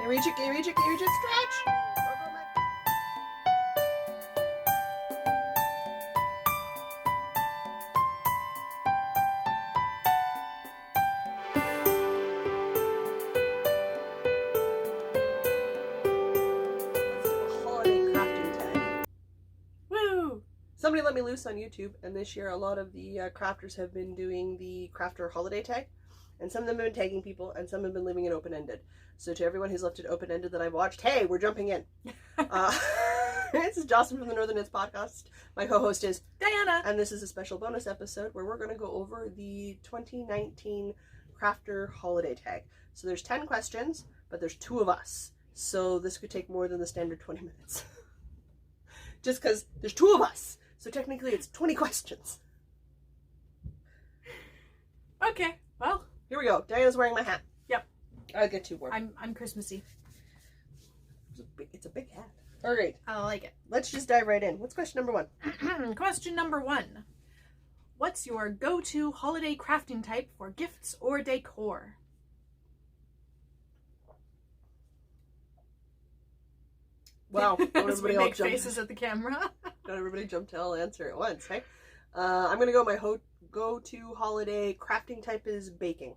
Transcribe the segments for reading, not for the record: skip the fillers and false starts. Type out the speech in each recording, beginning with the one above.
you reach it? Can you reach it? Can you reach it? Stretch! Somebody let me loose on YouTube, and this year a lot of the crafters have been doing the crafter holiday tag, and some of them have been tagging people, and some have been leaving it open-ended. So to everyone who's left it open-ended that I've watched, hey, we're jumping in. This is Jocelyn from the Northern Knits Podcast. My co-host is Diana, and this is a special bonus episode where we're going to go over the 2019 crafter holiday tag. So there's 10 questions, but there's 2 of us, so this could take more than the standard 20 minutes. Just because there's 2 of us. So technically it's 20 questions. Okay, well. Here we go. Diana's wearing my hat. Yep. I'll get 2 more. I'm Christmassy. It's a big hat. Alright. I like it. Let's just dive right in. What's question number 1? Question number 1. What's your go-to holiday crafting type for gifts or decor? Wow. As we make faces at the camera. Not everybody jump to all answer at once, hey? I'm going to go my go-to holiday crafting type is baking.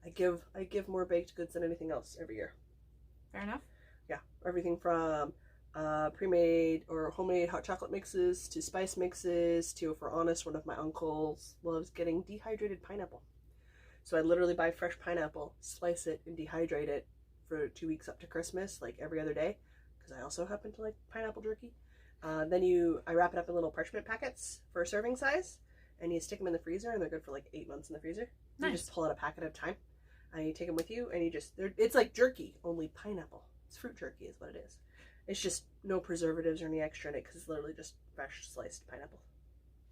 I give more baked goods than anything else every year. Fair enough. Yeah. Everything from pre-made or homemade hot chocolate mixes to spice mixes to, if we're honest, one of my uncles loves getting dehydrated pineapple. So I literally buy fresh pineapple, slice it, and dehydrate it for 2 weeks up to Christmas, like every other day, because I also happen to like pineapple jerky. Then I wrap it up in little parchment packets for a serving size, and you stick them in the freezer, and they're good for like 8 months in the freezer. Nice. You just pull out a packet at a time, and you take them with you, and it's like jerky, only pineapple. It's fruit jerky is what it is. It's just no preservatives or any extra in it, because it's literally just fresh sliced pineapple.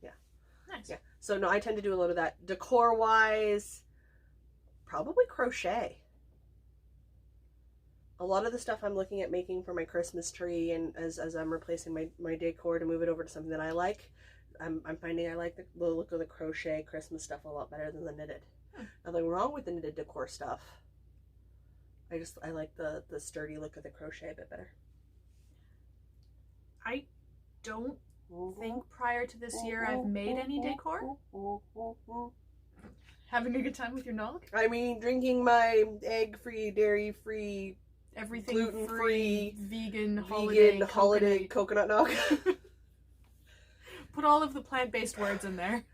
Yeah. Nice. Yeah. So no, I tend to do a lot of that. Decor-wise, probably crochet. A lot of the stuff I'm looking at making for my Christmas tree, and as I'm replacing my decor to move it over to something that I like, I'm finding I like the look of the crochet Christmas stuff a lot better than the knitted. Nothing wrong with the knitted decor stuff. I like the sturdy look of the crochet a bit better. I don't think prior to this year I've made any decor. Having a good time with your nog? I mean, drinking my egg-free, dairy-free, everything gluten-free, vegan holiday coconut nog. Put all of the plant-based words in there.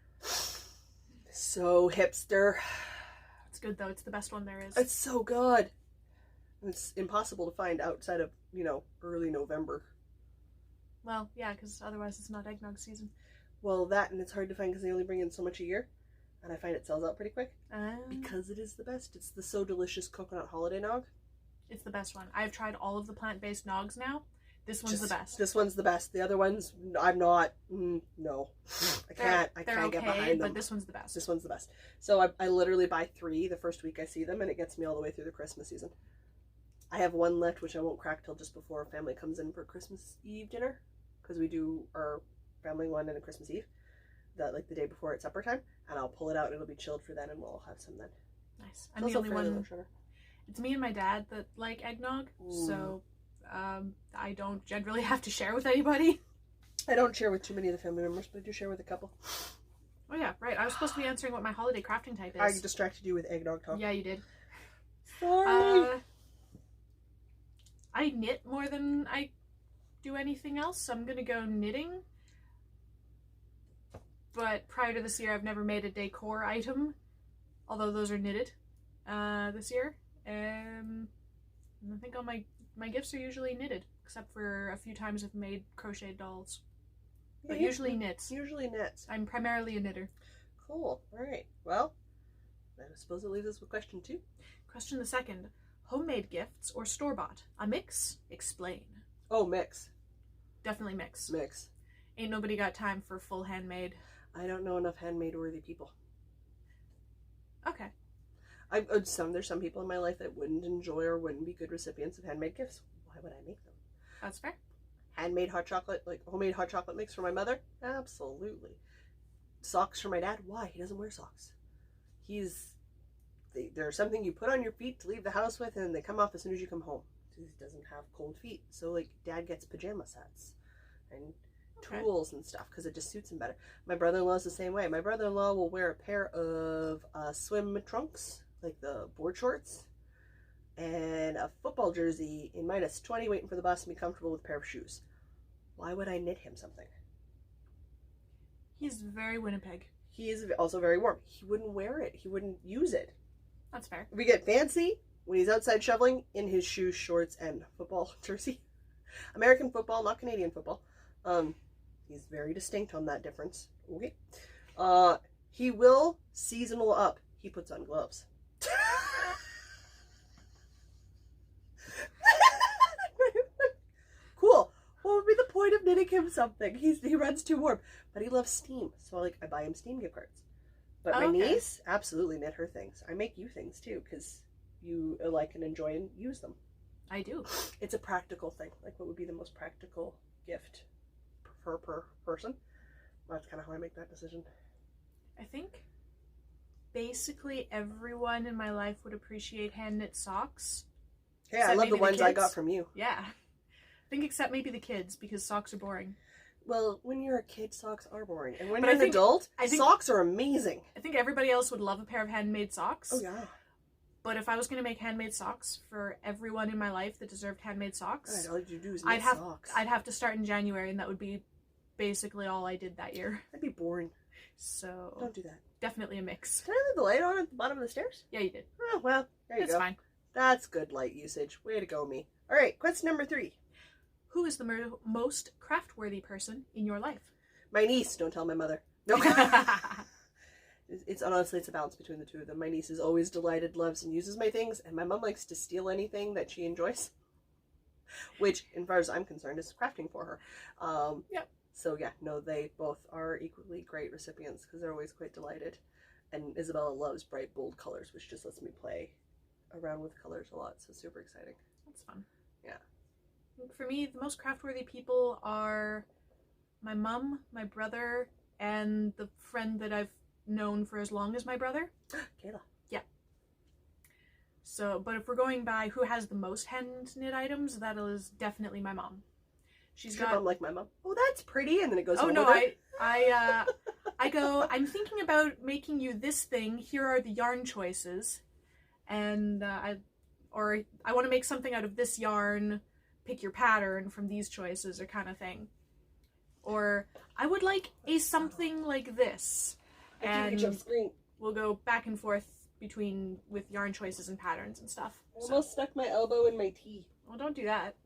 So hipster. It's good though. It's the best one there is. It's so good. It's impossible to find outside of, early November. Well, yeah, because otherwise it's not eggnog season. Well, that, and it's hard to find because they only bring in so much a year. And I find it sells out pretty quick. Because it is the best. It's the So Delicious Coconut Holiday Nog. It's the best one. I've tried all of the plant-based nogs now. This one's the best. This one's the best. The other ones, I'm not. No. I can't get behind them. But this one's the best. This one's the best. So I literally buy 3 the first week I see them, and it gets me all the way through the Christmas season. I have 1 left, which I won't crack till just before family comes in for Christmas Eve dinner. Because we do our family one and a Christmas Eve. The day before at supper time, and I'll pull it out and it'll be chilled for then, and we'll all have some then. Nice. I'm the only one. It's me and my dad that like eggnog, so I don't generally have to share with anybody. I don't share with too many of the family members, but I do share with a couple. Oh yeah, right. I was supposed to be answering what my holiday crafting type is. I distracted you with eggnog talk. Yeah, you did. Sorry. I knit more than I do anything else, so I'm gonna go knitting. But prior to this year, I've never made a decor item, although those are knitted this year. And I think all my gifts are usually knitted, except for a few times I've made crocheted dolls. But usually knits. Usually knits. I'm primarily a knitter. Cool. All right. Well, I suppose it leaves us with question 2. Question the second. Homemade gifts or store-bought? A mix? Explain. Oh, mix. Definitely mix. Mix. Ain't nobody got time for full handmade. I don't know enough handmade worthy people. Okay. There's some people in my life that wouldn't enjoy or wouldn't be good recipients of handmade gifts. Why would I make them? That's fair. Handmade hot chocolate, like homemade hot chocolate mix for my mother? Absolutely. Socks for my dad? Why? He doesn't wear socks. He's they're something you put on your feet to leave the house with, and they come off as soon as you come home. He doesn't have cold feet, so like Dad gets pajama sets and tools and stuff because it just suits him better. My brother-in-law's the same way. My brother-in-law will wear a pair of swim trunks, like the board shorts, and a football jersey in -20 waiting for the bus and be comfortable with a pair of shoes. Why would I knit him something? He's very Winnipeg. He is also very warm. He wouldn't wear it. He wouldn't use it. That's fair. We get fancy when he's outside shoveling in his shoes, shorts, and football jersey. American football, not Canadian football. He's very distinct on that difference. Okay. He will seasonal up. He puts on gloves. Cool. What would be the point of knitting him something? He runs too warm, but he loves steam, so I buy him steam gift cards. But my niece absolutely knit her things. I make you things too because you like and enjoy and use them. I do. It's a practical thing. Like, what would be the most practical gift per person? That's kind of how I make that decision. I think basically everyone in my life would appreciate hand knit socks. Yeah, I love the ones I got from you. Yeah. I think except maybe the kids, because socks are boring. Well, when you're a kid, socks are boring. And when you're an adult, socks are amazing. I think everybody else would love a pair of handmade socks. Oh, yeah. But if I was going to make handmade socks for everyone in my life that deserved handmade socks, all you do is knit socks. I'd have to start in January, and that would be basically all I did that year. That'd be boring. So don't do that. Definitely a mix. Can I leave the light on at the bottom of the stairs? Yeah, you did. Oh, well, there you go. It's fine. That's good light usage. Way to go, me. All right, question number 3. Who is the most craft-worthy person in your life? My niece. Don't tell my mother. No. Honestly, it's a balance between the two of them. My niece is always delighted, loves, and uses my things, and my mom likes to steal anything that she enjoys, which, as far as I'm concerned, is crafting for her. Yep. So yeah, no, they both are equally great recipients because they're always quite delighted. And Isabella loves bright, bold colors, which just lets me play around with colors a lot. So super exciting. That's fun. Yeah. For me, the most craft-worthy people are my mom, my brother, and the friend that I've known for as long as my brother. Kayla. Yeah. So, but if we're going by who has the most hand knit items, that is definitely my mom. She's got. Your mom like my mom. Oh, that's pretty, and then it goes. Oh no, I go. I'm thinking about making you this thing. Here are the yarn choices, and I want to make something out of this yarn. Pick your pattern from these choices, or kind of thing. Or I would like a something like this. And we'll go back and forth with yarn choices and patterns and stuff. I almost stuck my elbow in my tea. Well, don't do that.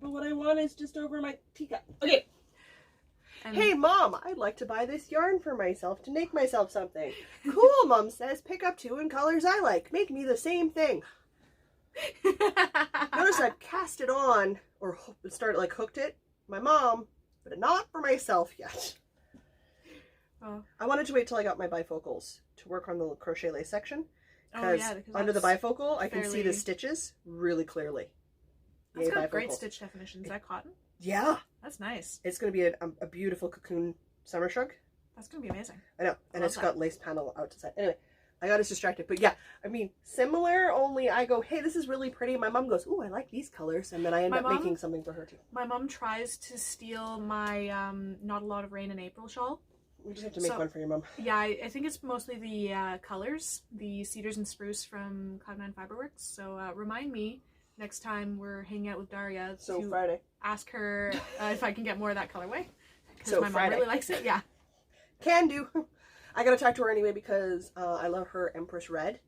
But what I want is just over my teacup. Okay. Hey, Mom, I'd like to buy this yarn for myself to make myself something. Cool, Mom says. Pick up 2 in colors I like. Make me the same thing. Notice I've cast it on or hooked it. My mom, but not for myself yet. I wanted to wait till I got my bifocals to work on the crochet lace section. Because under the bifocal, I can see the stitches really clearly. That's got great stitch definition. Is that cotton? Yeah. That's nice. It's going to be a beautiful cocoon summer shrug. That's going to be amazing. I know. And it's got lace panel out to side. Anyway, I got us distracted. But yeah, I mean, similar, only I go, hey, this is really pretty. My mom goes, ooh, I like these colors. And then I end up making something for her too. My mom tries to steal my Not a Lot of Rain in April shawl. We just have to make one for your mom. Yeah, I think it's mostly the colors, the cedars and spruce from Cloud 9 Fiberworks. So remind me next time we're hanging out with Daria to Friday. Ask her if I can get more of that colorway. Because my mom really likes it. Yeah. Can do. I gotta talk to her anyway because I love her Empress Red.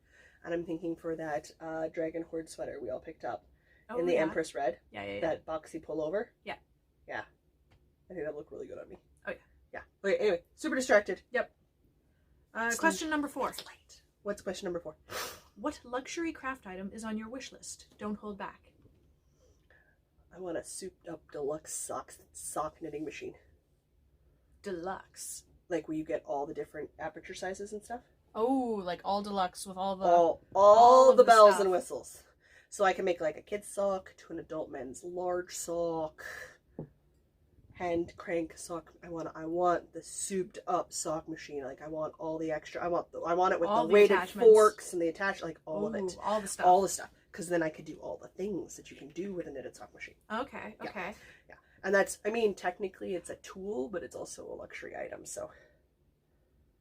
And I'm thinking for that Dragon Horde sweater we all picked up in the Empress Red. Yeah. That boxy pullover. Yeah. Yeah. I think that'll look really good on me. Oh, yeah. Yeah. Okay, anyway, super distracted. Yep. Question number 4. What's question number 4? What luxury craft item is on your wish list? Don't hold back. I want a souped up deluxe sock knitting machine. Deluxe? Like where you get all the different aperture sizes and stuff? Oh, like all deluxe with all the... All the bells and whistles. So I can make like a kid's sock to an adult men's large sock. hand crank sock. I want the souped up sock machine. Like, I want all the extra. I want it with All the the weighted attachments. forks and the attach, like all of it. All the stuff. All the stuff. Because then I could do all the things that you can do with a knitted sock machine. Okay. Okay. Yeah. And that's, I mean, technically it's a tool, but it's also a luxury item. So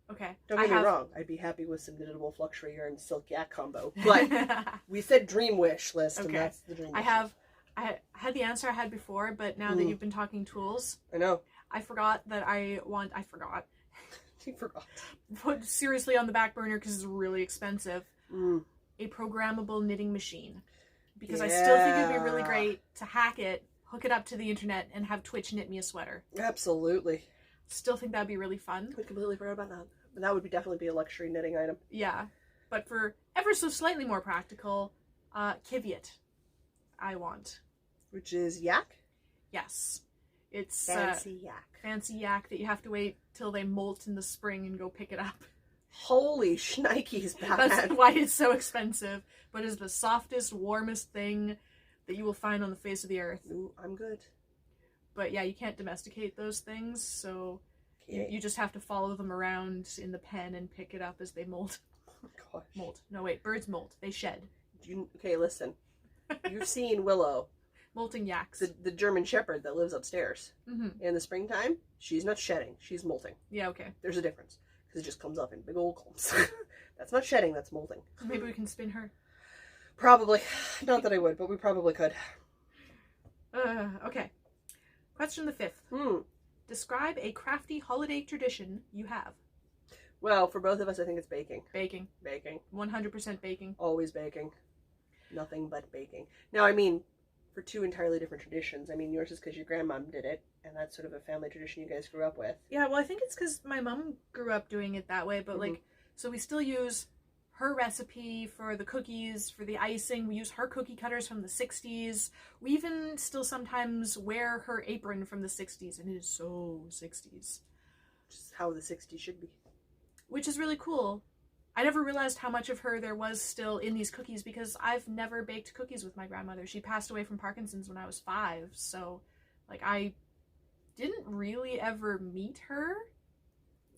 Okay. don't get me wrong. I'd be happy with some knittable fluxury yarn silk yak combo. But we said dream wish list, and that's the dream wish. I had the answer I had before, but now that you've been talking tools, I know. I forgot that I forgot. You forgot. Put seriously on the back burner because it's really expensive. A programmable knitting machine. Because I still think it'd be really great to hack it, hook it up to the internet, and have Twitch knit me a sweater. Absolutely. Still think that'd be really fun. I completely forgot about that. But that would definitely be a luxury knitting item. Yeah. But for ever so slightly more practical, Kiviot I want. Which is yak? Yes. It's fancy yak. Fancy yak that you have to wait till they molt in the spring and go pick it up. Holy shnikes, Batman. That's why it's so expensive, but it's the softest, warmest thing that you will find on the face of the earth. Ooh, I'm good. But yeah, you can't domesticate those things, so you just have to follow them around in the pen and pick it up as they molt. Oh, gosh. Molt. No, wait, birds molt. They shed. Okay, listen. You've seen Willow. Molting yaks. The German Shepherd that lives upstairs. Mm-hmm. In the springtime, she's not shedding. She's molting. Yeah, okay. There's a difference. Because it just comes up in big old clumps. That's not shedding, that's molting. Maybe we can spin her. Probably. Not that I would, but we probably could. Okay. Question the 5th. Describe a crafty holiday tradition you have. Well, for both of us, I think it's baking. Baking. Baking. 100% baking. Always baking. Nothing but baking. Now, I mean, for two entirely different traditions. I mean, yours is because your grandmom did it, and that's sort of a family tradition you guys grew up with. Yeah, well, I think it's because my mom grew up doing it that way, but like, so we still use her recipe for the cookies, for the icing. We use her cookie cutters from the 60s. We even still sometimes wear her apron from the 60s, and it is so 60s. Which is how the 60s should be. Which is really cool. I never realized how much of her there was still in these cookies because I've never baked cookies with my grandmother. She passed away from Parkinson's when I was 5, so like I didn't really ever meet her.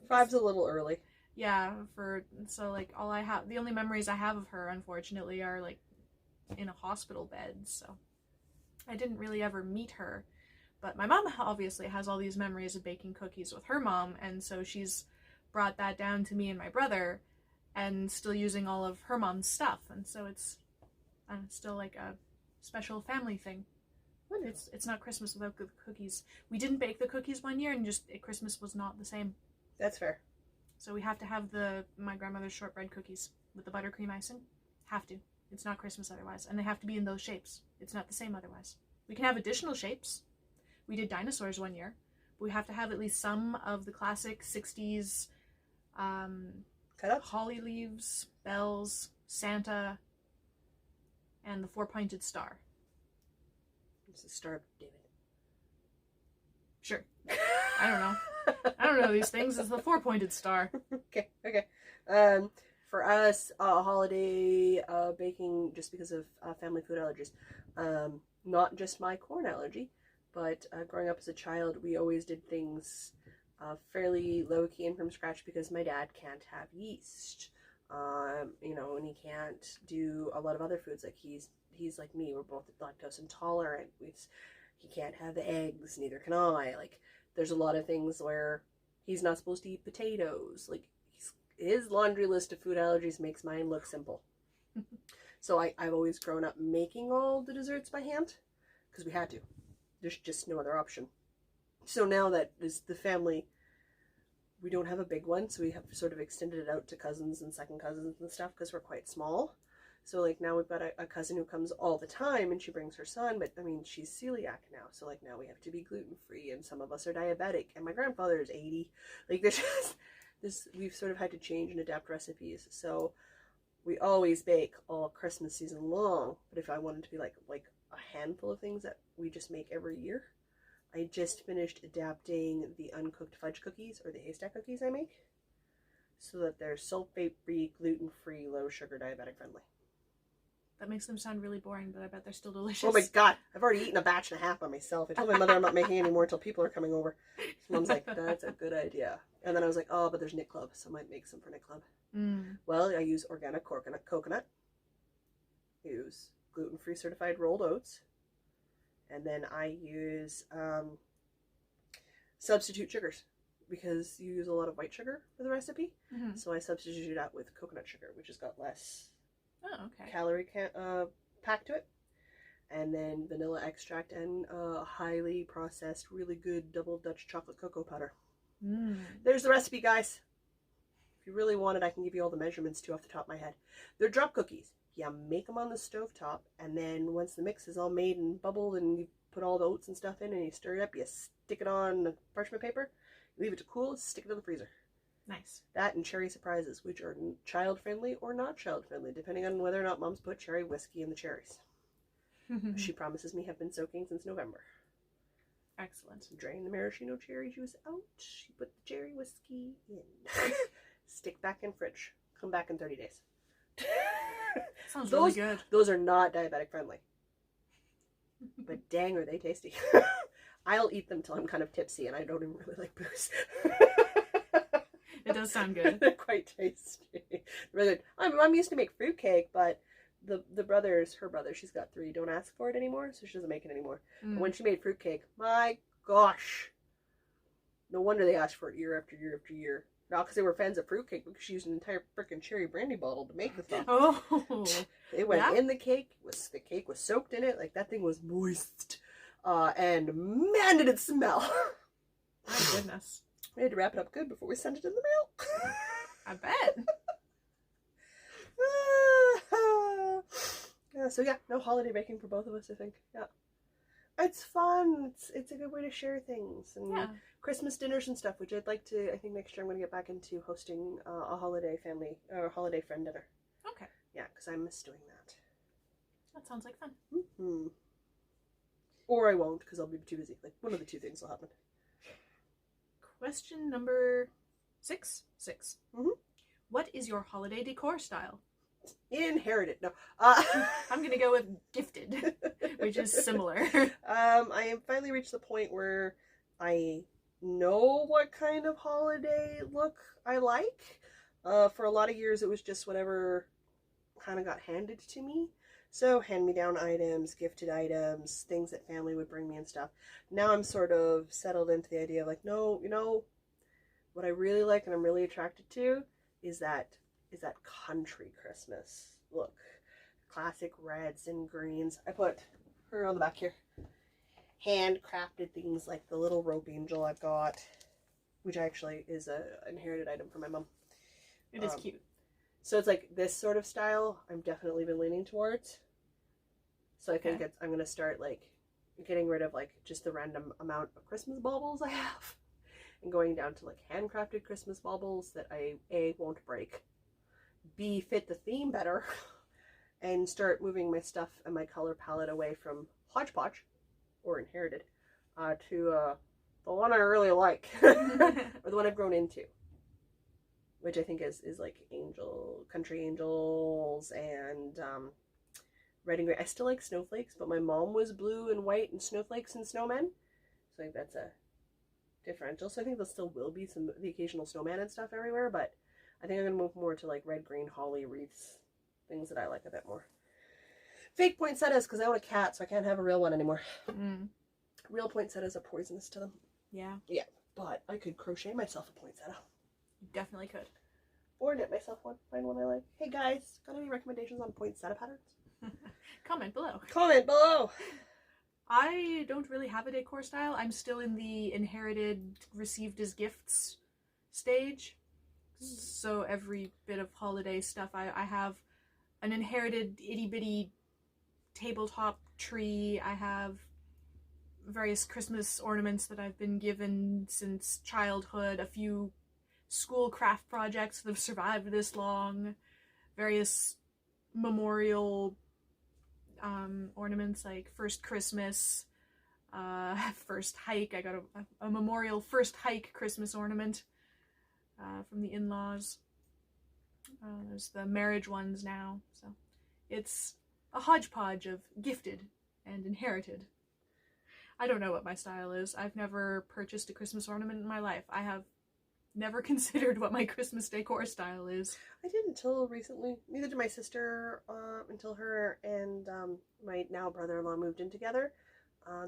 5's a little early. Yeah, so like the only memories I have of her, unfortunately, are like in a hospital bed, so I didn't really ever meet her. But my mom obviously has all these memories of baking cookies with her mom, and so she's brought that down to me and my brother, and still using all of her mom's stuff, and so it's still like a special family thing. It's not Christmas without the cookies. We didn't bake the cookies one year, and Christmas was not the same. That's fair. So we have to have my grandmother's shortbread cookies with the buttercream icing. Have to. It's not Christmas otherwise, and they have to be in those shapes. It's not the same otherwise. We can have additional shapes. We did dinosaurs one year, but we have to have at least some of the classic 60s holly leaves, bells, Santa, and the 4-pointed star. It's the Star of David. Sure. I don't know. I don't know these things. It's the 4-pointed star. Okay. For us, holiday baking, just because of family food allergies. Not just my corn allergy, but growing up as a child, we always did things fairly low-key and from scratch because my dad can't have yeast. And he can't do a lot of other foods. Like he's like me. We're both lactose intolerant. He can't have eggs. Neither can I. Like there's a lot of things where he's not supposed to eat potatoes. Like his laundry list of food allergies makes mine look simple. So I've always grown up making all the desserts by hand because we had to. There's just no other option. So now that is the family, we don't have a big one, so we have sort of extended it out to cousins and second cousins and stuff because we're quite small. So like now we've got a cousin who comes all the time and she brings her son, but I mean she's celiac now, so like now we have to be gluten-free and some of us are diabetic and my grandfather is 80. Like there's just we've sort of had to change and adapt recipes. So we always bake all Christmas season long, but if I wanted to be like a handful of things that we just make every year, I just finished adapting the uncooked fudge cookies or the haystack cookies I make so that they're sulfate-free, gluten-free, low-sugar, diabetic friendly. That makes them sound really boring, but I bet they're still delicious. Oh my god, I've already eaten a batch and a half by myself. I told my mother I'm not making any more until people are coming over. So Mom's like, that's a good idea. And then I was like, oh, but there's Knit Club, so I might make some for Knit Club. Well, I use organic coconut. Use gluten-free certified rolled oats. And then I use substitute sugars because you use a lot of white sugar for the recipe. So I substitute that with coconut sugar, which has got less calorie pack to it. And then vanilla extract and highly processed, really good double Dutch chocolate cocoa powder. There's the recipe, guys. If you really want it, I can give you all the measurements too off the top of my head. They're drop cookies. You make them on the stovetop, and then once the mix is all made and bubbled and you put all the oats and stuff in and you stir it up, you stick it on parchment paper, you leave it to cool, stick it in the freezer. Nice. That and cherry surprises, which are child-friendly or not child-friendly, depending on whether or not Mom's put cherry whiskey in the cherries. She promises me have been soaking since November. Excellent. Drain the maraschino cherry juice out. She put the cherry whiskey in. Stick back in fridge. Come back in 30 days. Sounds really good. Those are not diabetic friendly. But dang, are they tasty. I'll eat them till I'm kind of tipsy and I don't even really like booze. It does sound good. They're quite tasty. Really good. I'm used to make fruitcake, but the brothers, her brother, she's got 3, don't ask for it anymore, so she doesn't make it anymore. But when she made fruitcake, my gosh. No wonder they asked for it year after year after year. Not because they were fans of fruitcake, because she used an entire freaking cherry brandy bottle to make the stuff. Oh. It went in the cake. The cake was soaked in it. Like, that thing was moist. And man, did it smell. My goodness. We had to wrap it up good before we sent it in the mail. I bet. Yeah, so yeah, no holiday baking for both of us, I think. Yeah. It's fun. It's a good way to share things. And Christmas dinners and stuff, which I'd like to, I think next year I'm going to get back into hosting a holiday family, or holiday friend dinner. Okay. Yeah, because I miss doing that. That sounds like fun. Or I won't, because I'll be too busy. Like, one of the two things will happen. Question number 6. What is your holiday decor style? Inherited. No. I'm going to go with gifted, which is similar. I have finally reached the point where I know what kind of holiday look I like. For a lot of years, it was just whatever kind of got handed to me. So hand-me-down items, gifted items, things that family would bring me and stuff. Now I'm sort of settled into the idea of like, no, you know, what I really like and I'm really attracted to is that country Christmas look. Classic reds and greens. I put her on the back here. Handcrafted things like the little rope angel I've got, which actually is an inherited item from my mom. It is cute. So it's like this sort of style I've definitely been leaning towards. So I think I'm going to start like getting rid of like just the random amount of Christmas baubles I have and going down to like handcrafted Christmas baubles that I A, won't break, B, fit the theme better, and start moving my stuff and my color palette away from hodgepodge or inherited to the one I really like or the one I've grown into, which I think is like country angels and red and gray. I still like snowflakes, but my mom was blue and white and snowflakes and snowmen, so I think that's a differential. So I think there still will be the occasional snowman and stuff everywhere, but I think I'm gonna move more to like red, green, holly wreaths, things that I like a bit more. Fake poinsettias because I own a cat, so I can't have a real one anymore. Real poinsettias are poisonous to them. Yeah. Yeah, but I could crochet myself a poinsettia. You definitely could. Or knit myself one. Find one I like. Hey guys, got any recommendations on poinsettia patterns? Comment below. Comment below. I don't really have a decor style. I'm still in the inherited, received as gifts stage. So every bit of holiday stuff, I have an inherited itty-bitty tabletop tree. I have various Christmas ornaments that I've been given since childhood, a few school craft projects that have survived this long, various memorial ornaments like first Christmas, first hike. I got a memorial first hike Christmas ornament from the in-laws. There's the marriage ones now, so it's a hodgepodge of gifted and inherited. I don't know what my style is. I've never purchased a Christmas ornament in my life. I have never considered what my Christmas decor style is. I didn't until recently. Neither did my sister until her and my now brother-in-law moved in together.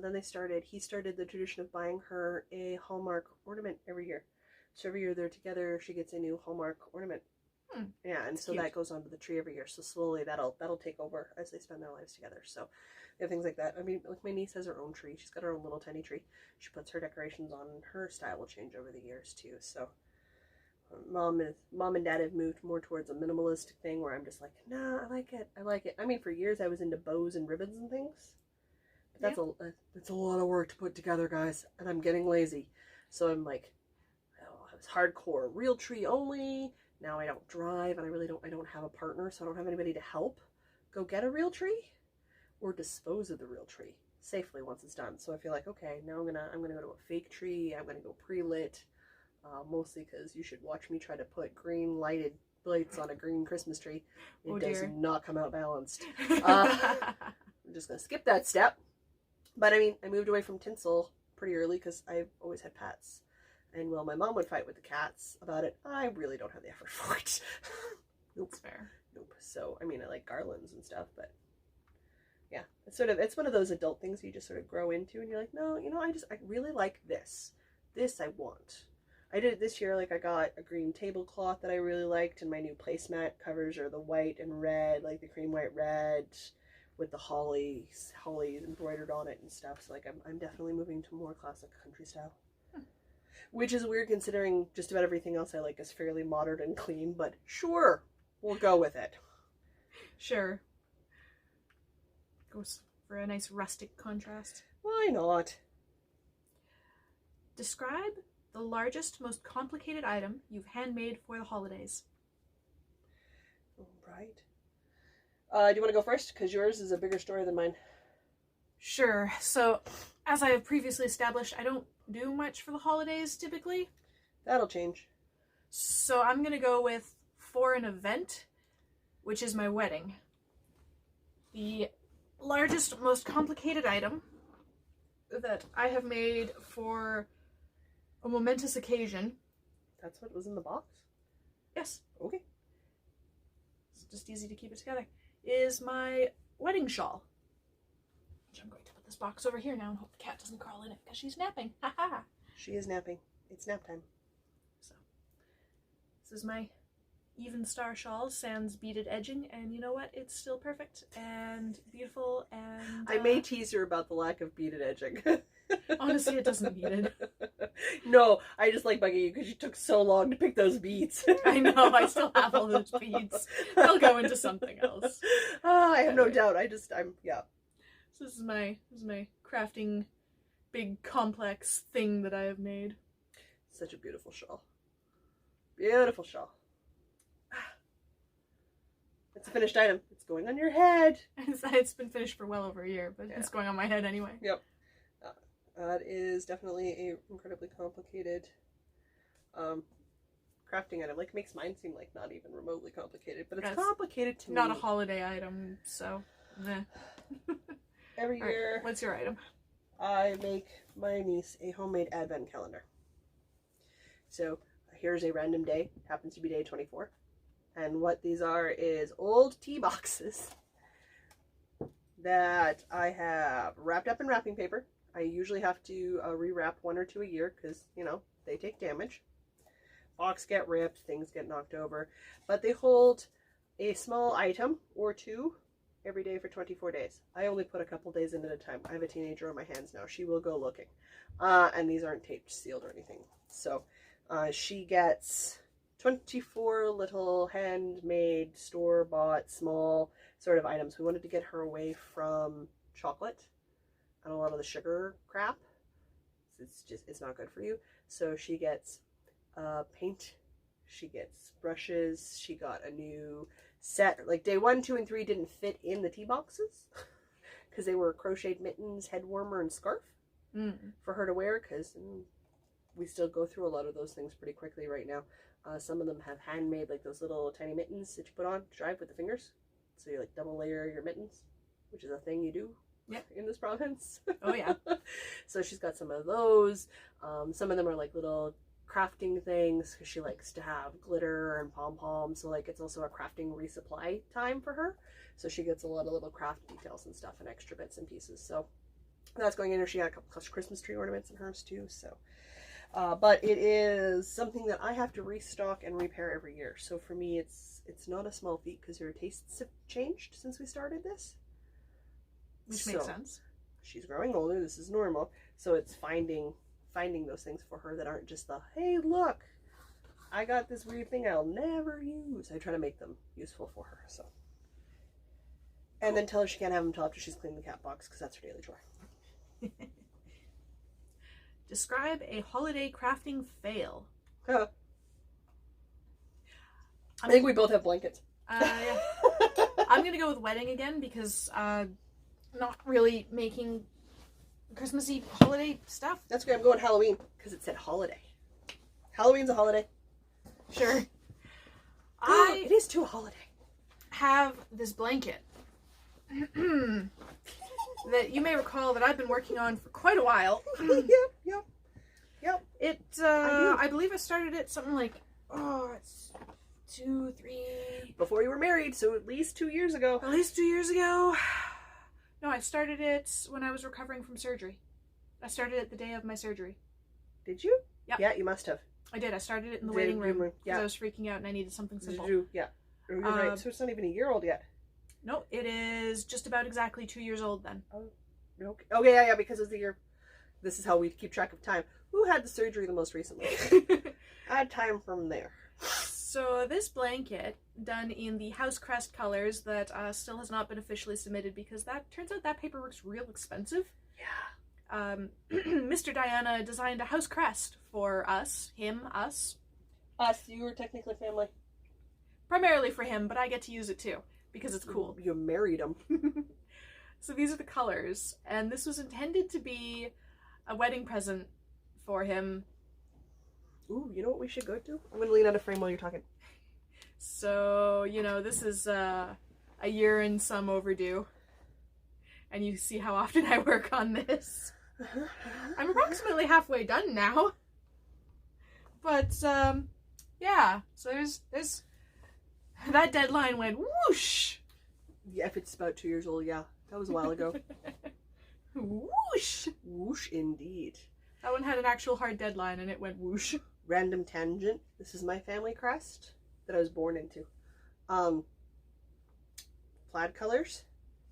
Then he started the tradition of buying her a Hallmark ornament every year. So every year they're together, she gets a new Hallmark ornament. Yeah, and so that goes onto the tree every year. So slowly that'll take over as they spend their lives together. So yeah, things like that. I mean, like my niece has her own tree. She's got her own little tiny tree. She puts her decorations on, and her style will change over the years too. So mom and dad have moved more towards a minimalistic thing where I'm just like, nah, I like it. I mean, for years I was into bows and ribbons and things. But that's a lot of work to put together, guys, and I'm getting lazy. So I'm like, oh, I was hardcore real tree only. Now I don't drive, and I don't have a partner, so I don't have anybody to help go get a real tree or dispose of the real tree safely once it's done. So I feel like, okay, now I'm gonna go to a fake tree. I'm gonna go pre-lit, mostly because you should watch me try to put green lighted lights on a green Christmas tree. It does not come out balanced. I'm just gonna skip that step. But I mean, I moved away from tinsel pretty early because I've always had pets. And while my mom would fight with the cats about it, I really don't have the effort for it. Nope. That's fair. Nope. So, I mean, I like garlands and stuff, but yeah, it's one of those adult things you just sort of grow into and you're like, no, I really like this. This I want. I did it this year, like I got a green tablecloth that I really liked, and my new placemat covers are the white and red, like the cream white red with the holly embroidered on it and stuff. So like I'm definitely moving to more classic country style. Which is weird considering just about everything else I like is fairly modern and clean, but sure, we'll go with it. Sure. Goes for a nice rustic contrast. Why not? Describe the largest, most complicated item you've handmade for the holidays. All right. Do you want to go first? Because yours is a bigger story than mine. Sure. So, as I have previously established, I don't do much for the holidays typically. That'll change. So I'm gonna go with for an event, which is my wedding. The largest, most complicated item that I have made for a momentous occasion. That's what was in the box? Yes. Okay. It's just easy to keep it together. Is my wedding shawl. Which I'm going to put this box over here now and hope the cat doesn't crawl in it because she's napping. Ha ha! She is napping. It's nap time. So, this is my even star shawl, sans beaded edging, and you know what? It's still perfect and beautiful and... I may tease her about the lack of beaded edging. Honestly, it doesn't need it. No, I just like bugging you because you took so long to pick those beads. I know, I still have all those beads. They'll go into something else. I have no doubt. Yeah. So this is my crafting big complex thing that I have made. Such a beautiful shawl. Beautiful shawl. It's a finished item. It's going on your head. It's been finished for well over a year, but it's going on my head anyway. Yep. It is definitely a incredibly complicated crafting item. Like, makes mine seem like not even remotely complicated, but it's complicated to me. Not a holiday item, so Every year. Right, what's your item? I make my niece a homemade advent calendar. So here's a random day. It happens to be day 24. And what these are is old tea boxes that I have wrapped up in wrapping paper. I usually have to rewrap 1 or 2 a year because, they take damage. Box get ripped, things get knocked over. But they hold a small item or 2 every day for 24 days. I only put a couple days in at a time. I have a teenager on my hands now. She will go looking. And these aren't taped, sealed, or anything. So she gets 24 little handmade, store-bought, small sort of items. We wanted to get her away from chocolate and a lot of the sugar crap. It's not good for you. So she gets paint. She gets brushes. She got a new set. Like day 1, 2, and 3 didn't fit in the tea boxes because they were crocheted mittens, head warmer, and scarf for her to wear because we still go through a lot of those things pretty quickly right now. Some of them have handmade, like those little tiny mittens that you put on to drive with the fingers. So you like double layer your mittens, which is a thing you do in this province. Oh yeah. So she's got some of those. Some of them are like little crafting things because she likes to have glitter and pom-poms. So like it's also a crafting resupply time for her. So she gets a lot of little craft details and stuff and extra bits and pieces. So that's going in there. She got a couple of Christmas tree ornaments in hers too. So, but it is something that I have to restock and repair every year. So for me, it's not a small feat because her tastes have changed since we started this. Which makes sense. She's growing older. This is normal. So it's finding those things for her that aren't just the, hey, look, I got this weird thing I'll never use. I try to make them useful for her. So, and then tell her she can't have them until after she's cleaned the cat box because that's her daily chore. Describe a holiday crafting fail. I think we both have blankets. Yeah. I'm gonna go with wedding again because not really making Christmassy holiday stuff. That's great. I'm going Halloween because it said holiday. Halloween's a holiday. Sure. It is too a holiday. Have this blanket that you may recall that I've been working on for quite a while. Yep. It, I believe I started it something like, it's 2, 3... Before you were married, so at least 2 years ago. At least 2 years ago. No, I started it when I was recovering from surgery. I started it the day of my surgery. Did you? Yeah. Yeah, you must have. I did. I started it in the waiting room because I was freaking out and I needed something simple. Yeah. You're right. So it's not even a year old yet. No, it is just about exactly 2 years old then. Oh, okay. Oh, yeah, because it's the year. This is how we keep track of time. Who had the surgery the most recently? Add time from there. So this blanket, done in the house crest colors that still has not been officially submitted because that turns out that paperwork's real expensive. Yeah. Mr. Diana designed a house crest for us. Him, us. Us, you were technically family. Primarily for him, but I get to use it too because it's cool. You married him. So these are the colors, and this was intended to be a wedding present for him. Ooh, you know what we should go to? I'm gonna lean out of frame while you're talking. So, you know, this is a year and some overdue. And you see how often I work on this. I'm approximately halfway done now. But, yeah. So there's... That deadline went whoosh! Yeah, if it's about 2 years old, yeah. That was a while ago. Whoosh! Whoosh, indeed. That one had an actual hard deadline and it went whoosh. Random tangent. This is my family crest that I was born into. Plaid colors.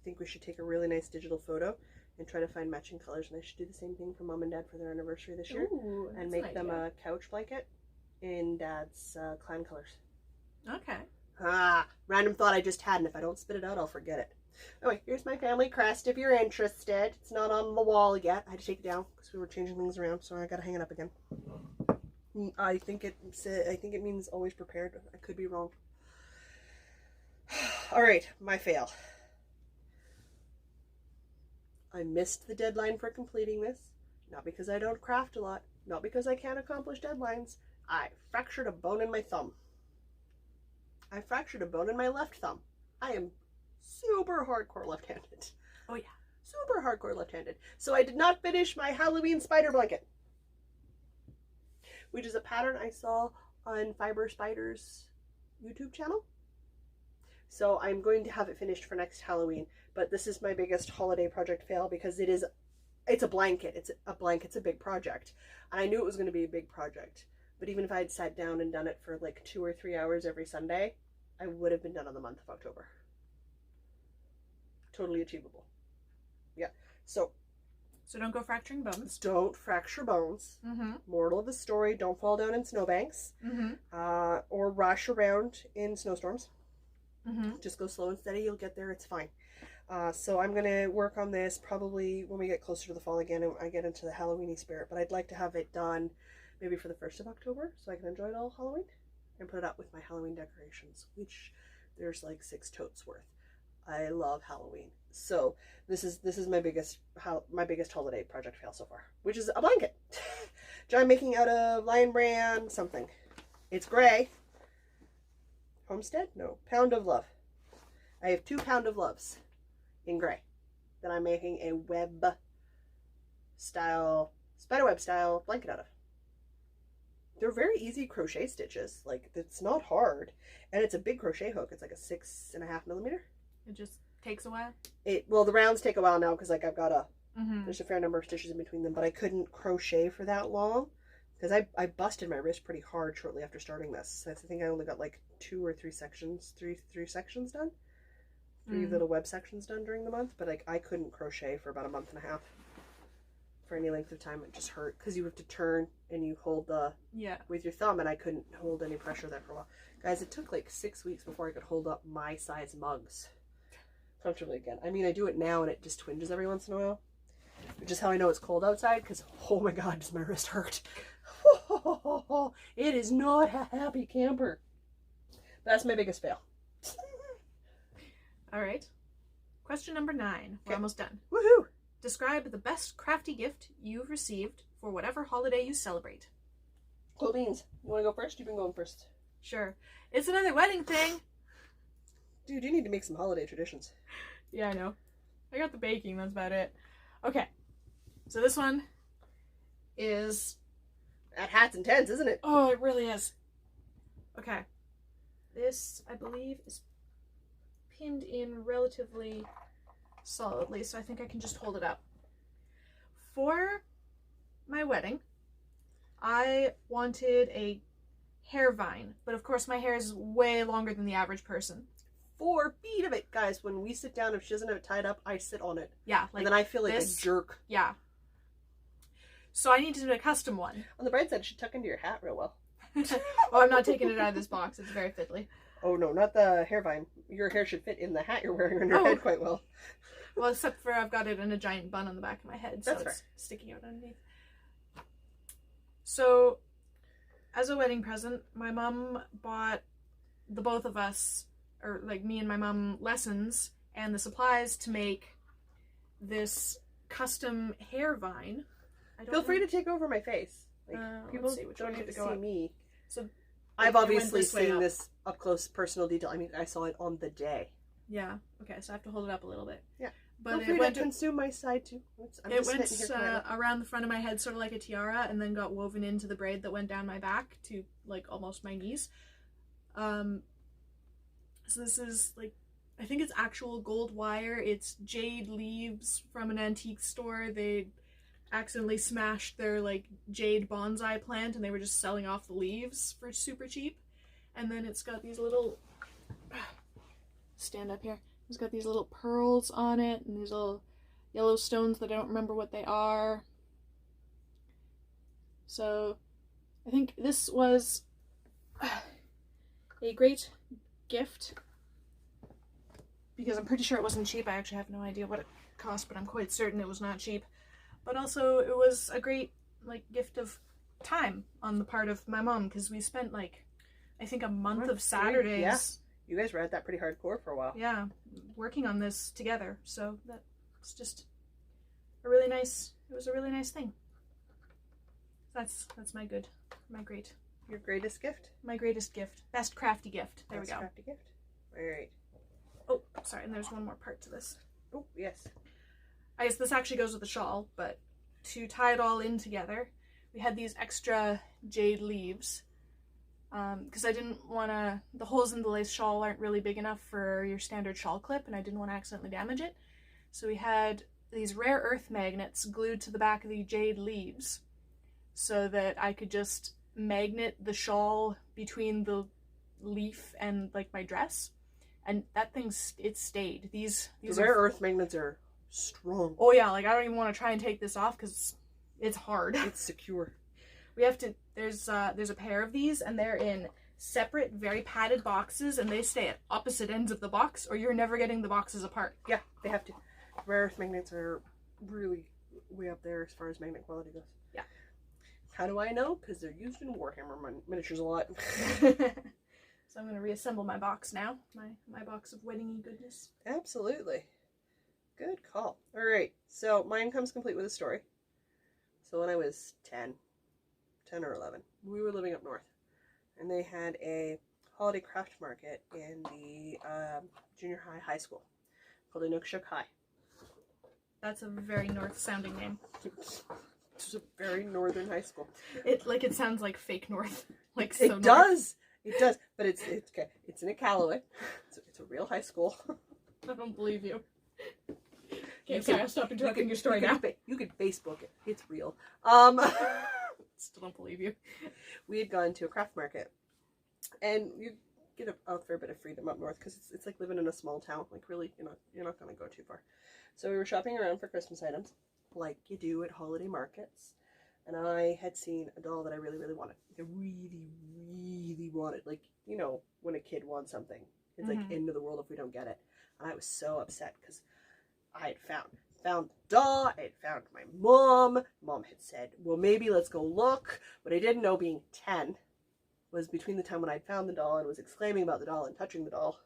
I think we should take a really nice digital photo and try to find matching colors. And I should do the same thing for Mom and Dad for their anniversary this year. Ooh, and make them a couch blanket in Dad's clan colors. Okay. Random thought I just had, and if I don't spit it out, I'll forget it. Anyway, here's my family crest if you're interested. It's not on the wall yet. I had to take it down because we were changing things around, so I gotta hang it up again. I think it means always prepared. I could be wrong. All right, my fail. I missed the deadline for completing this. Not because I don't craft a lot. Not because I can't accomplish deadlines. I fractured a bone in my thumb. I fractured a bone in my left thumb. I am super hardcore left-handed. Oh yeah. Super hardcore left-handed. So I did not finish my Halloween spider blanket, which is a pattern I saw on Fiber Spider's YouTube channel. So I'm going to have it finished for next Halloween. But this is my biggest holiday project fail because it's a blanket. It's a big project. And I knew it was going to be a big project. But even if I had sat down and done it for like 2 or 3 hours every Sunday, I would have been done in the month of October. Totally achievable. Yeah. So don't go fracturing bones. Don't fracture bones. Mm-hmm. Moral of the story, don't fall down in snowbanks. Mm-hmm. Or rush around in snowstorms. Mm-hmm. Just go slow and steady. You'll get there. It's fine. So I'm going to work on this probably when we get closer to the fall again and I get into the Halloween-y spirit. But I'd like to have it done maybe for the 1st of October so I can enjoy it all Halloween and put it up with my Halloween decorations, which there's like 6 totes worth. I love Halloween. So this is my biggest holiday project fail so far, which is a blanket. Which I'm making out of Lion Brand something. It's gray. Homestead? No. Pound of Love. I have 2 pound of loves in gray that I'm making a web style, spiderweb style blanket out of. They're very easy crochet stitches. Like, it's not hard. And it's a big crochet hook. It's like a 6.5 millimeter. It just takes a while? Well, the rounds take a while now because, like, I've got there's a fair number of stitches in between them, but I couldn't crochet for that long because I busted my wrist pretty hard shortly after starting this. I think I only got like 2 or 3 sections, three sections done. 3 little web sections done during the month, but like I couldn't crochet for about a month and a half. For any length of time. It just hurt because you have to turn and you hold with your thumb, and I couldn't hold any pressure there for a while. Guys, it took like 6 weeks before I could hold up my size mugs comfortably again. I mean, I do it now and it just twinges every once in a while, which is how I know it's cold outside, because oh my god, does my wrist hurt. It is not a happy camper. That's my biggest fail. All right, question number 9. We're almost done. Woohoo! Describe the best crafty gift you've received for whatever holiday you celebrate. Cool beans. You want to go first? You've been going first. Sure. It's another wedding thing. Dude, you need to make some holiday traditions. Yeah, I know. I got the baking, that's about it. Okay. So this one is... That hat's intense, isn't it? Oh, it really is. Okay. This, I believe, is pinned in relatively solidly, so I think I can just hold it up. For my wedding, I wanted a hair vine, but of course my hair is way longer than the average person. 4 feet of it, guys. When we sit down, if she doesn't have it tied up, I sit on it. Yeah, like, and then I feel like this, a jerk. Yeah. So I needed a custom one. On the bright side, it should tuck into your hat real well. Oh, I'm not taking it out of this box. It's very fiddly. Oh no, not the hair vine. Your hair should fit in the hat you're wearing on your head quite well. Well, except for I've got it in a giant bun on the back of my head, so That's it's fair. sticking out underneath. So, as a wedding present, my mom bought the both of us, or like me and my mom, lessons and the supplies to make this custom hair vine. Feel free to take over my face. Like, people don't need to see me. So I've obviously seen this up close personal detail. I mean, I saw it on the day. Yeah. Okay, so I have to hold it up a little bit. Yeah. But it went to consume my side too. It went around the front of my head, sort of like a tiara, and then got woven into the braid that went down my back to like almost my knees. So this is like, I think it's actual gold wire. It's jade leaves from an antique store. They accidentally smashed their like jade bonsai plant, and they were just selling off the leaves for super cheap. And then it's got these little, stand up here. It's got these little pearls on it and these little yellow stones that I don't remember what they are. So I think this was a great gift because I'm pretty sure it wasn't cheap. I actually have no idea what it cost, but I'm quite certain it was not cheap. But also it was a great like gift of time on the part of my mom, because we spent like I think a month of Saturdays. Yeah. You guys were at that pretty hardcore for a while. Yeah, working on this together. So that was just a really nice, it was a really nice thing. That's my great. Your greatest gift? My greatest gift. Best crafty gift. There we go. Crafty gift. All right. Oh, sorry, and there's one more part to this. Oh, yes. I guess this actually goes with the shawl, but to tie it all in together, we had these extra jade leaves. Because I didn't want to, the holes in the lace shawl aren't really big enough for your standard shawl clip, and I didn't want to accidentally damage it. So we had these rare earth magnets glued to the back of the jade leaves so that I could just magnet the shawl between the leaf and like my dress. And that thing, it stayed. These rare earth magnets are strong. Oh yeah, like I don't even want to try and take this off because it's hard. It's secure. We have to, there's a pair of these, and they're in separate, very padded boxes, and they stay at opposite ends of the box, or you're never getting the boxes apart. Yeah, they have to. Rare earth magnets are really way up there as far as magnet quality goes. Yeah. How do I know? Because they're used in Warhammer miniatures a lot. So I'm going to reassemble my box now, my box of wedding-y goodness. Absolutely. Good call. All right, so mine comes complete with a story. So when I was 10 or 11, we were living up north, and they had a holiday craft market in the junior high school called Inukshuk High. That's a very north-sounding name. It's a very northern high school. It sounds like fake north. Like so it north. does. It does. But it's okay. It's in a Callaway. It's a real high school. I don't believe you. Okay, sorry, I'll stop interrupting your story now. You can Facebook it. It's real. Still don't believe you. We had gone to a craft market, and you get a fair bit of freedom up north because it's like living in a small town. Like really, you're not going to go too far. So we were shopping around for Christmas items, like you do at holiday markets, and I had seen a doll that I really, really wanted. Like I really, really wanted. Like, you know, when a kid wants something, it's like end of the world if we don't get it. And I was so upset because I had found the doll. I had found my mom. Mom had said, well, maybe let's go look. What I didn't know, being 10, was between the time when I found the doll and was exclaiming about the doll and touching the doll,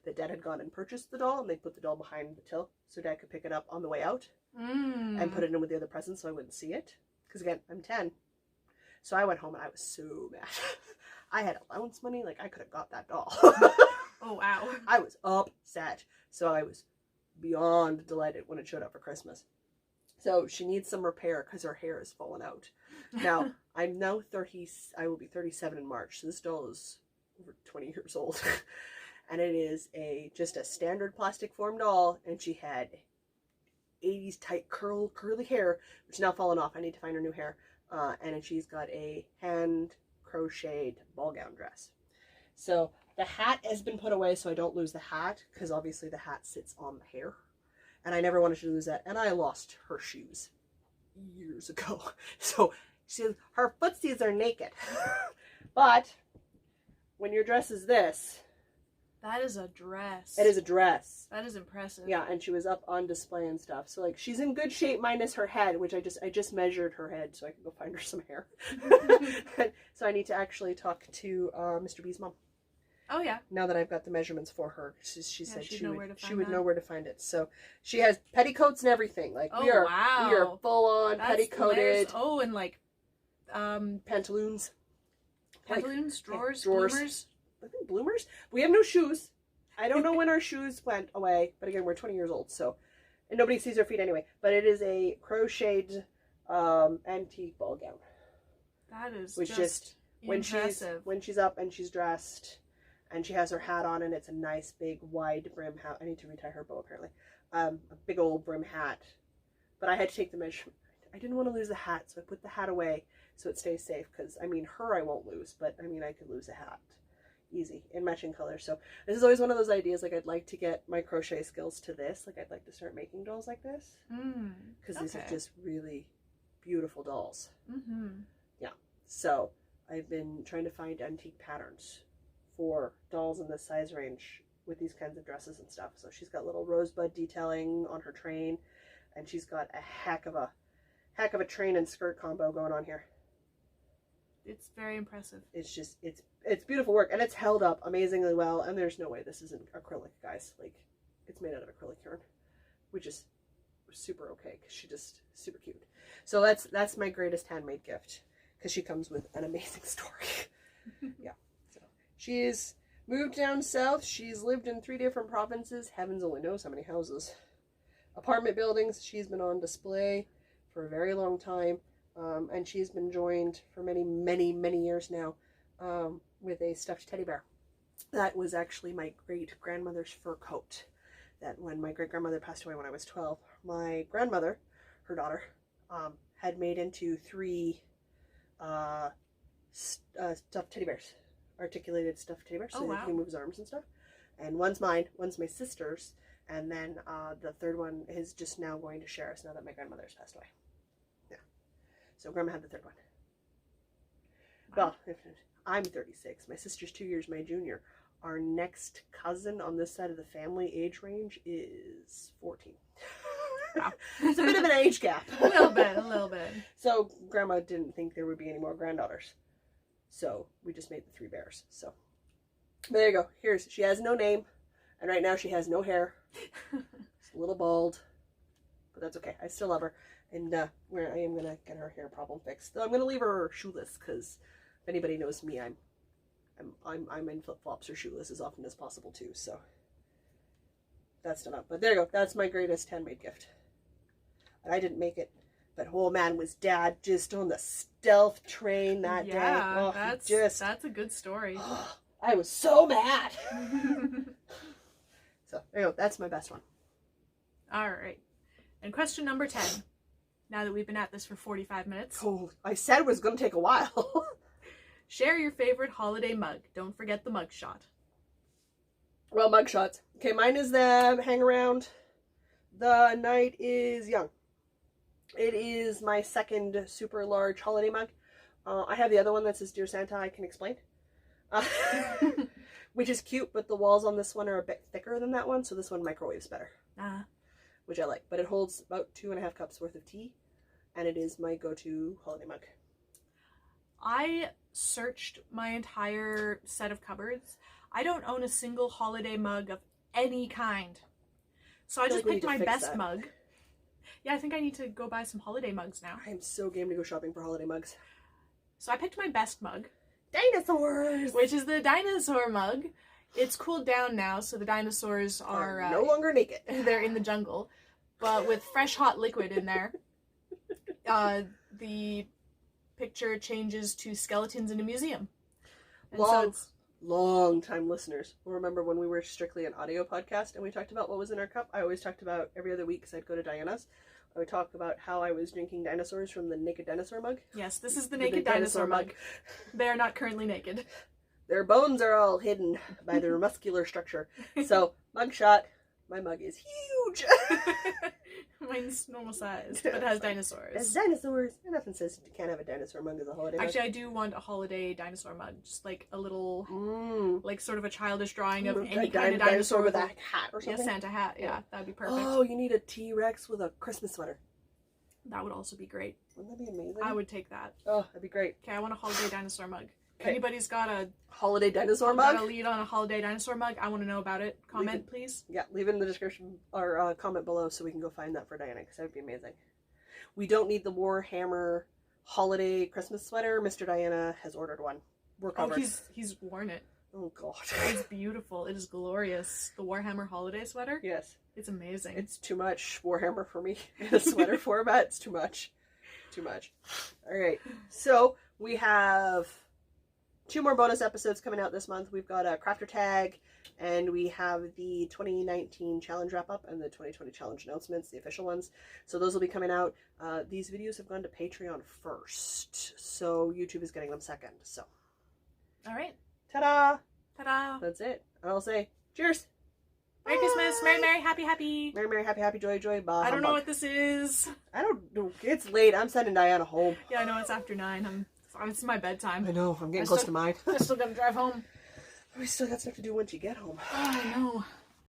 that Dad had gone and purchased the doll, and they put the doll behind the till so Dad could pick it up on the way out and put it in with the other presents so I wouldn't see it. Because again, I'm 10. So I went home and I was so mad. I had allowance money. Like, I could have got that doll. Oh, wow. I was upset. So I was beyond delighted when it showed up for Christmas. So she needs some repair because her hair has fallen out. Now, I'm now 30. I will be 37 in March. So this doll is over 20 years old. And it is just a standard plastic foam doll. And she had 80s tight curly hair, which is now fallen off. I need to find her new hair. And she's got a hand crocheted ball gown dress. So the hat has been put away so I don't lose the hat, because obviously the hat sits on the hair. And I never wanted to lose that. And I lost her shoes years ago. So her footsies are naked. But when your dress is this. That is a dress. It is a dress. That is impressive. Yeah, and she was up on display and stuff. So like she's in good shape minus her head, which I just measured her head so I could go find her some hair. So I need to actually talk to Mr. B's mom. Oh yeah. Now that I've got the measurements for her, she said she would know where to find it. So she has petticoats and everything. Like we are full on petticoated. Layers. Oh, and like pantaloons, drawers, bloomers. I think bloomers. We have no shoes. I don't know when our shoes went away, but again, we're 20 years old, so and nobody sees our feet anyway. But it is a crocheted antique ball gown. That is just impressive. when she's up and she's dressed. And she has her hat on, and it's a nice, big, wide brim hat. I need to retie her bow, apparently. A big old brim hat. But I had to take the measurement. I didn't want to lose the hat, so I put the hat away so it stays safe. Because, I mean, her I won't lose, but, I mean, I could lose a hat. Easy. In matching colors. So, this is always one of those ideas, like, I'd like to get my crochet skills to this. Like, I'd like to start making dolls like this. Because these are just really beautiful dolls. Yeah. So, I've been trying to find antique patterns for dolls in this size range with these kinds of dresses and stuff. So she's got little rosebud detailing on her train, and she's got a heck of a train and skirt combo going on here. It's very impressive. It's just it's beautiful work, and it's held up amazingly well. And there's no way this isn't acrylic, guys. Like, it's made out of acrylic yarn, which is super okay because she's just super cute. So that's my greatest handmade gift, because she comes with an amazing story. Yeah. She's moved down south. She's lived in 3 different provinces. Heavens only knows how many houses. Apartment buildings. She's been on display for a very long time. And she's been joined for many, many, many years now with a stuffed teddy bear. That was actually my great-grandmother's fur coat. That when my great-grandmother passed away when I was 12, my grandmother, her daughter, had made into 3 stuffed teddy bears. Articulated stuffed teddy bear, so he can move his arms and stuff. And one's mine, one's my sister's, and then the third one is just now going to share us now that my grandmother has passed away. Yeah. So Grandma had the third one. Wow. Well, I'm 36. My sister's 2 years my junior. Our next cousin on this side of the family age range is 14. Wow. It's a bit of an age gap. A little bit. So Grandma didn't think there would be any more granddaughters. So we just made the 3 bears. So but there you go. She has no name, and right now she has no hair. She's a little bald, but that's okay. I still love her, and I am gonna get her hair problem fixed. Though I'm gonna leave her shoeless, because if anybody knows me, I'm I'm in flip-flops or shoeless as often as possible too, so that's done up. But there you go. That's my greatest handmade gift. I didn't make it, but oh man, was Dad just on the stealth train that day. Oh, that's a good story. I was so mad. So there you go. That's my best one. All right. And question number 10. Now that we've been at this for 45 minutes. Oh, I said it was going to take a while. Share your favorite holiday mug. Don't forget the mug shot. Well, mug shots. Okay, mine is the hang around. The night is young. It is my second super large holiday mug. I have the other one that says Dear Santa, I can explain. Which is cute, but the walls on this one are a bit thicker than that one, so this one microwaves better. Which I like. But it holds about 2.5 cups worth of tea, and it is my go-to holiday mug. I searched my entire set of cupboards. I don't own a single holiday mug of any kind. So I just picked my best mug. Yeah, I think I need to go buy some holiday mugs now. I am so game to go shopping for holiday mugs. So I picked my best mug. Dinosaurs! Which is the dinosaur mug. It's cooled down now, so the dinosaurs are no longer naked. They're in the jungle. But with fresh hot liquid in there, the picture changes to skeletons in a museum. And long time listeners will remember when we were strictly an audio podcast and we talked about what was in our cup. I always talked about every other week because I'd go to Diana's. I would talk about how I was drinking dinosaurs from the naked dinosaur mug. Yes, this is the naked dinosaur mug. They are not currently naked. Their bones are all hidden by their muscular structure. So, mug shot. My mug is huge. Mine's normal size, but it has dinosaurs. It's dinosaurs. And nothing says you can't have a dinosaur mug as a holiday mug. Actually, I do want a holiday dinosaur mug. Just like a little, like sort of a childish drawing of any kind of dinosaur with a hat or something. Yeah, Santa hat. Yeah, that'd be perfect. Oh, you need a T-Rex with a Christmas sweater. That would also be great. Wouldn't that be amazing? I would take that. Oh, that'd be great. Okay, I want a holiday dinosaur mug. If anybody's got a holiday dinosaur mug, got a lead on a holiday dinosaur mug, I want to know about it. Comment, please. Yeah, leave it in the description or comment below so we can go find that for Diana, because that would be amazing. We don't need the Warhammer holiday Christmas sweater. Mr. Diana has ordered one. We're covered. Oh, he's worn it. Oh god, it's beautiful. It is glorious. The Warhammer holiday sweater. Yes, it's amazing. It's too much Warhammer for me in a sweater format. It's too much. Too much. All right, so we have 2 more bonus episodes coming out this month. We've got a crafter tag, and we have the 2019 challenge wrap up and the 2020 challenge announcements, the official ones. So those will be coming out. These videos have gone to Patreon first, so YouTube is getting them second. So, all right, ta-da, ta-da. That's it. And I'll say cheers. Merry Christmas, Merry Merry Happy Happy. Merry Merry Happy Happy Joy Joy. Bye. I don't know what this is. I don't know. It's late. I'm sending Diana home. Yeah, I know it's after 9. It's my bedtime. I know. I'm getting close to mine. I still gotta drive home. We still got stuff to do once you get home. Oh, I know.